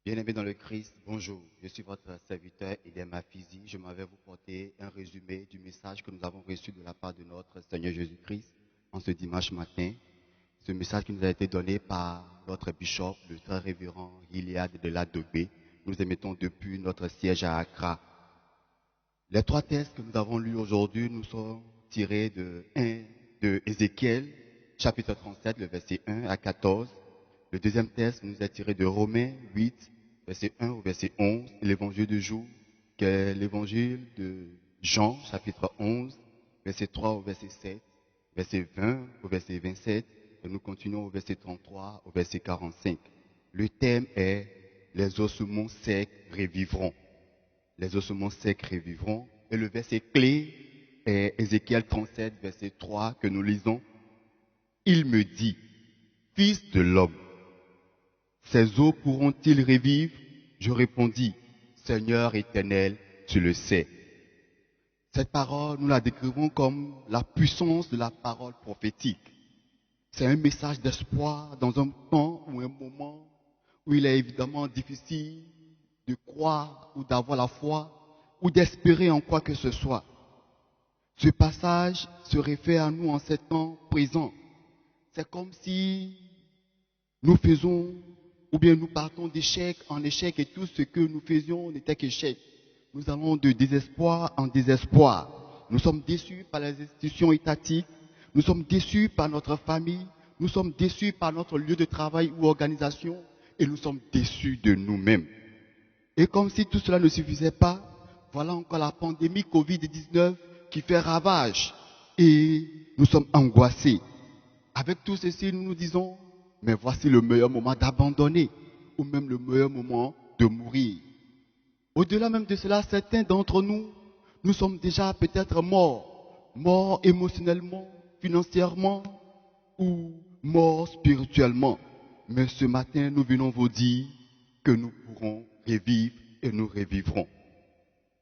Bien-aimés dans le Christ, bonjour. Je suis votre serviteur Idem Afizi. Je m'en vais vous porter un résumé du message que nous avons reçu de la part de notre Seigneur Jésus-Christ en ce dimanche matin. Ce message qui nous a été donné par notre bishop, le très révérend Iliad de Ladobé. Nous émettons depuis notre siège à Accra. Les trois textes que nous avons lus aujourd'hui nous sont tirés de Ézéchiel, chapitre 37, le verset 1 à 14. Le deuxième texte nous est tiré de Romains 8, verset 1 au verset 11, et l'évangile du jour, qui est l'évangile de Jean, chapitre 11, verset 3 au verset 7, verset 20 au verset 27, et nous continuons au verset 33 au verset 45. Le thème est « Les ossements secs revivront ». Les ossements secs revivront. Et le verset clé est Ézéchiel 37, verset 3, que nous lisons. « Il me dit, fils de l'homme, ces eaux pourront-ils revivre? Je répondis, Seigneur éternel, tu le sais. » Cette parole, nous la décrivons comme la puissance de la parole prophétique. C'est un message d'espoir dans un temps ou un moment où il est évidemment difficile de croire ou d'avoir la foi ou d'espérer en quoi que ce soit. Ce passage se réfère à nous en ces temps présents. C'est comme si nous faisons ou bien nous partons d'échec en échec et tout ce que nous faisions n'était qu'échec. Nous allons de désespoir en désespoir. Nous sommes déçus par les institutions étatiques, nous sommes déçus par notre famille, nous sommes déçus par notre lieu de travail ou organisation et nous sommes déçus de nous-mêmes. Et comme si tout cela ne suffisait pas, voilà encore la pandémie Covid-19 qui fait ravage et nous sommes angoissés. Avec tout ceci, nous nous disons, mais voici le meilleur moment d'abandonner ou même le meilleur moment de mourir. Au-delà même de cela, certains d'entre nous, nous sommes déjà peut-être morts émotionnellement, financièrement ou morts spirituellement. Mais ce matin, nous venons vous dire que nous pourrons revivre et nous revivrons.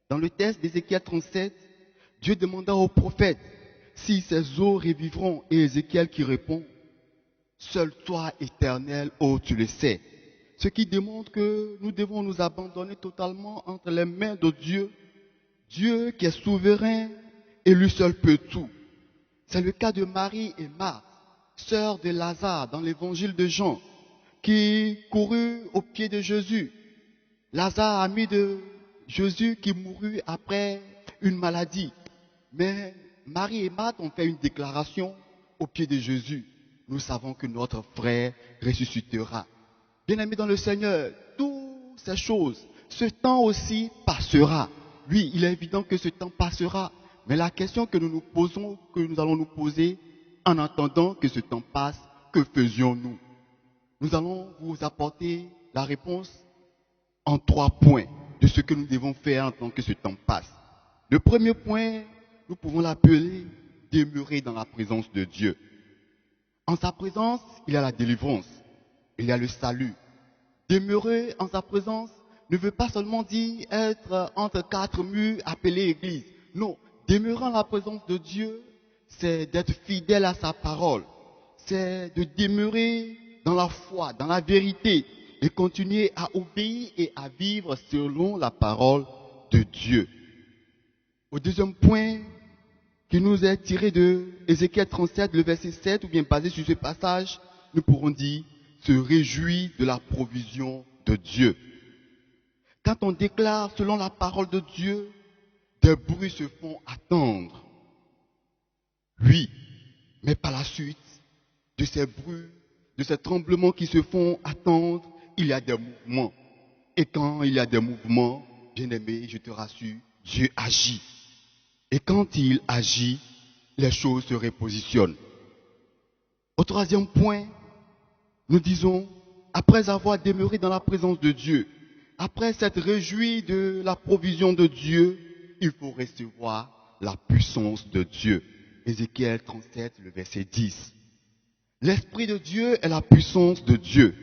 Dans le texte d'Ézéchiel 37, Dieu demanda au prophète si ces eaux revivront et Ézéchiel qui répond, seul toi éternel, oh tu le sais. Ce qui démontre que nous devons nous abandonner totalement entre les mains de Dieu, Dieu qui est souverain et lui seul peut tout. C'est le cas de Marie et Marthe, sœurs de Lazare dans l'évangile de Jean, qui coururent aux pieds de Jésus. Lazare, ami de Jésus, qui mourut après une maladie. Mais Marie et Marthe ont fait une déclaration aux pieds de Jésus. Nous savons que notre frère ressuscitera. Bien-aimés dans le Seigneur, toutes ces choses, ce temps aussi passera. Oui, il est évident que ce temps passera. Mais la question que nous nous posons, que nous allons nous poser, en attendant que ce temps passe, que faisions-nous? Nous allons vous apporter la réponse en 3 points de ce que nous devons faire en tant que ce temps passe. Le premier point, nous pouvons l'appeler demeurer dans la présence de Dieu. En sa présence, il y a la délivrance, il y a le salut. Demeurer en sa présence ne veut pas seulement dire être entre 4 murs appelés église. Non, demeurer en la présence de Dieu, c'est d'être fidèle à sa parole. C'est de demeurer dans la foi, dans la vérité et continuer à obéir et à vivre selon la parole de Dieu. Au deuxième point qui nous est tiré de Ézéchiel 37, le verset 7, ou bien basé sur ce passage, nous pourrons dire se réjouir de la provision de Dieu. Quand on déclare selon la parole de Dieu, des bruits se font attendre. Oui, mais par la suite de ces bruits, de ces tremblements qui se font attendre, il y a des mouvements. Et quand il y a des mouvements, bien-aimé, je te rassure, Dieu agit. Et quand il agit, les choses se repositionnent. Au troisième point, nous disons, après avoir demeuré dans la présence de Dieu, après s'être réjoui de la provision de Dieu, il faut recevoir la puissance de Dieu. Ézéchiel 37, le verset 10. L'Esprit de Dieu est la puissance de Dieu.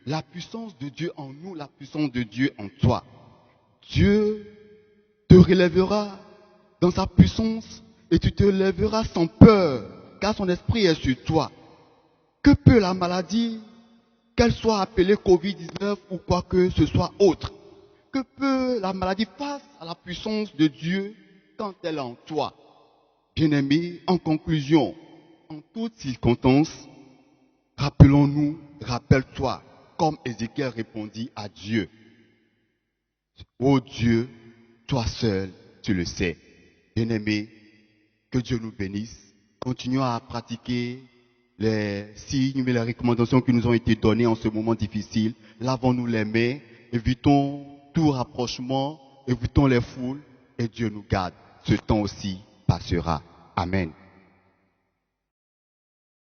La puissance de Dieu en nous, la puissance de Dieu en toi. Dieu te relèvera dans sa puissance et tu te lèveras sans peur, car son esprit est sur toi. Que peut la maladie qu'elle soit appelée Covid-19 ou quoi que ce soit autre. Que peut la maladie face à la puissance de Dieu quand elle est en toi? Bien-aimés, en conclusion, en toutes circonstances, rappelons-nous, rappelle-toi, comme Ézéchiel répondit à Dieu. Ô Dieu, toi seul, tu le sais. Bien-aimés, que Dieu nous bénisse. Continuons à pratiquer les signes et les recommandations qui nous ont été données en ce moment difficile. Lavons-nous les mains, évitons tout rapprochement, évitons les foules et Dieu nous garde. Ce temps aussi passera. Amen.